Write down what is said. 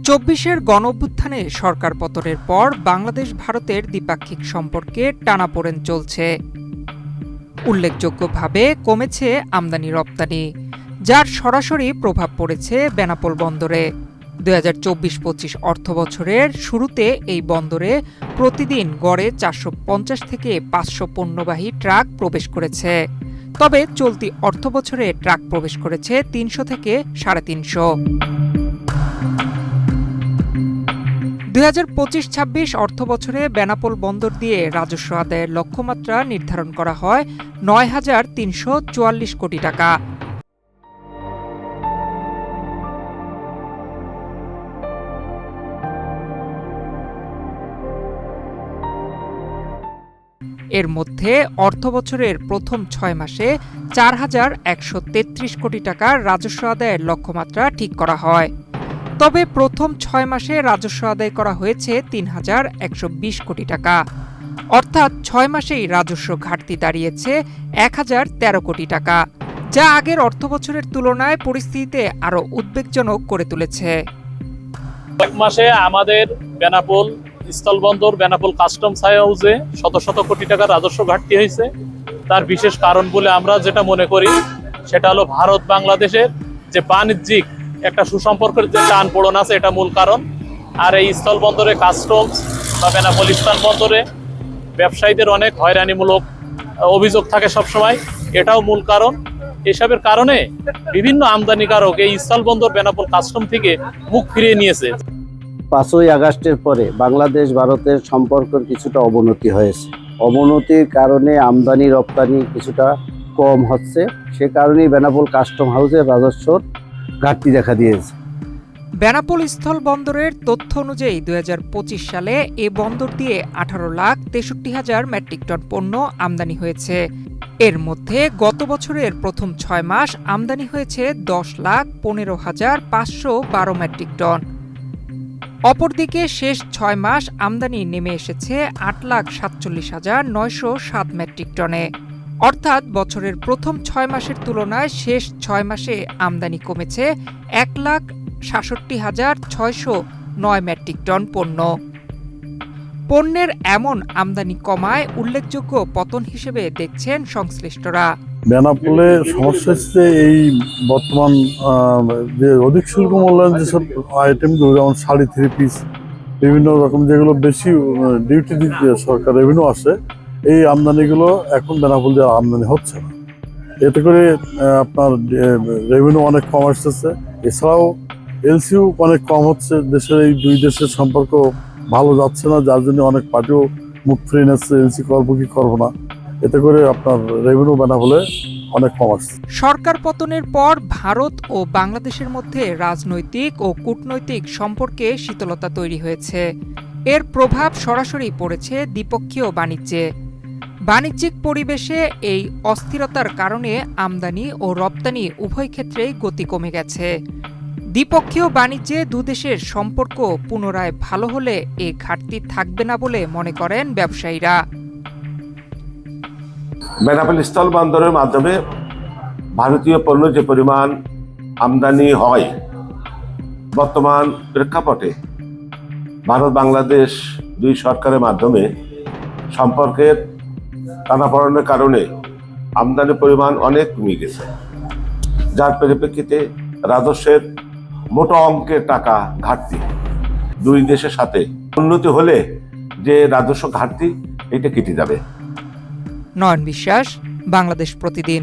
চব্বিশের গণঅভ্যুত্থানে সরকার পতনের পর বাংলাদেশ ভারতের দ্বিপাক্ষিক সম্পর্কে টানাপোড়েন চলছে। উল্লেখযোগ্যভাবে কমেছে আমদানি রপ্তানি, যার সরাসরি প্রভাব পড়েছে বেনাপোল বন্দরে। 2024-25 অর্থবছরের শুরুতে এই বন্দরে প্রতিদিন গড়ে 450 থেকে 500 পণ্যবাহী ট্রাক প্রবেশ করেছে। তবে চলতি অর্থবছরে ট্রাক প্রবেশ করেছে 300 থেকে 350। 2025-26 অর্থবছরে বেনাপোল বন্দর দিয়ে রাজস্ব আদায়ের লক্ষ্যমাত্রা নির্ধারণ করা হয় 9,344 কোটি টাকা। এর মধ্যে অর্থবছরের প্রথম 6 মাসে 4,133 কোটি টাকার রাজস্ব আদায়ের লক্ষ্যমাত্রা ঠিক করা হয়। তবে প্রথম 6 মাসে রাজস্ব আদায় করা হয়েছে 3,120 কোটি টাকা, অর্থাৎ 6 মাসেই রাজস্ব ঘাটতি দাঁড়িয়েছে 1,013 কোটি টাকা, যা আগের অর্থবছরের তুলনায় পরিস্থিতিতে আরও উদ্বেগজনক করে তুলেছে। এক মাসে আমাদের বেনাপোল স্থলবন্দর, বেনাপোল কাস্টমস হাউসে শত শত কোটি টাকার রাজস্ব ঘাটতি হয়েছে। তার বিশেষ কারণ বলে আমরা যেটা মনে করি সেটা হলো ভারত বাংলাদেশের যে বাণিজ্যিক একটা সুসম্পর্কের যে টানপোড়েন আছে, এটা মূল কারণ। আর এই স্থলবন্দরে কাস্টমস বা বেনাপোল স্থলবন্দরে ব্যবসায়ীদের অনেক হয়রানিমূলক অভিযোগ থাকে সবসময়, এটাও মূল কারণ। এসবের কারণে বিভিন্ন আমদানিকারক এই স্থলবন্দর বেনাপোল কাস্টম থেকে মুখ ফিরিয়ে নিয়েছে। 5ই আগস্টের পরে বাংলাদেশ ভারতের সম্পর্কের কিছুটা অবনতি হয়েছে। অবনতির কারণে আমদানি রপ্তানি কিছুটা কম হচ্ছে, সে কারণেই বেনাপোল কাস্টম হাউসের রাজস্বর ঘাটতি দেখা দিয়েছে। বেনাপোল স্থল বন্দরের তথ্য অনুযায়ী 2025 সালে এ বন্দর দিয়ে 18,63,000 মেট্রিক টন পণ্য আমদানি হয়েছে। এর মধ্যে গত বছরের প্রথম 6 মাস আমদানি হয়েছে 10,15,512 মেট্রিক টন। অপরদিকে শেষ 6 মাস আমদানি নেমে এসেছে 8,47,907 মেট্রিক টনে। অর্থাৎ বছরের প্রথম 6 মাসের তুলনায় শেষ 6 মাসে আমদানি কমেছে 1,66,609 মেট্রিক টন পণ্য। পণ্যের এমন আমদানি কমায় উল্লেখযোগ্য পতন হিসেবে দেখছেন সংশ্লিষ্টরা। বেনাপোলে সমস্যা হচ্ছে এই বর্তমান যে অধিক শুল্ক মূল্যায়ন যেসব আইটেমগুলো, যেমন শাড়ি, 3 পিস, বিভিন্ন রকম যেগুলো বেশি ডিউটি দিতে সরকার রেভিনিউ আসে, এই আমদানিগুলো এখন বেনাপোল দিয়ে আমদানি হচ্ছে না। এতে করে আপনার রেভিনিউ অনেক কম আসতেছে। এছাড়াও এলসিও অনেক কম হচ্ছে। দেশের এই দুই দেশের সম্পর্ক ভালো যাচ্ছে না, যার জন্য অনেক পার্টিও মুখ ফিরিয়ে নিচ্ছে, এলসি করবো কি করবো না। এতে করে আপনার রেভিনিউ বেনাপোলে অনেক কম আসছে। সরকার পতনের পর ভারত ও বাংলাদেশের মধ্যে রাজনৈতিক ও কূটনৈতিক সম্পর্কে শীতলতা তৈরি হয়েছে। এর প্রভাব সরাসরি পড়েছে দ্বিপক্ষীয় বাণিজ্যে। বাণিজ্যিক পরিবেশে এই অস্থিরতার কারণে আমদানি ও রপ্তানি উভয় ক্ষেত্রেই গতি কমে গেছে। দ্বিপক্ষীয় বাণিজ্যে দুদেশের সম্পর্ক পুনরায় ভালো হলে এ ঘাটতি থাকবে না বলে মনে করেন ব্যবসায়ীরা। বেনাপোল স্থল বন্দরের মাধ্যমে ভারতীয় পণ্য যে পরিমাণ আমদানি হয়, বর্তমান প্রেক্ষাপটে ভারত বাংলাদেশ দুই সরকারের মাধ্যমে সম্পর্কের টানাপোড়েনের কারণে আমদানির পরিমাণ অনেক কমে গেছে, যার পরিপ্রেক্ষিতে রাজস্বের মোটা অঙ্কের টাকা ঘাটতি দুই দেশের সাথে উন্নতি হলে যে রাজস্ব ঘাটতি, এটা কেটে যাবে। নয়ন বিশ্বাস, বাংলাদেশ প্রতিদিন।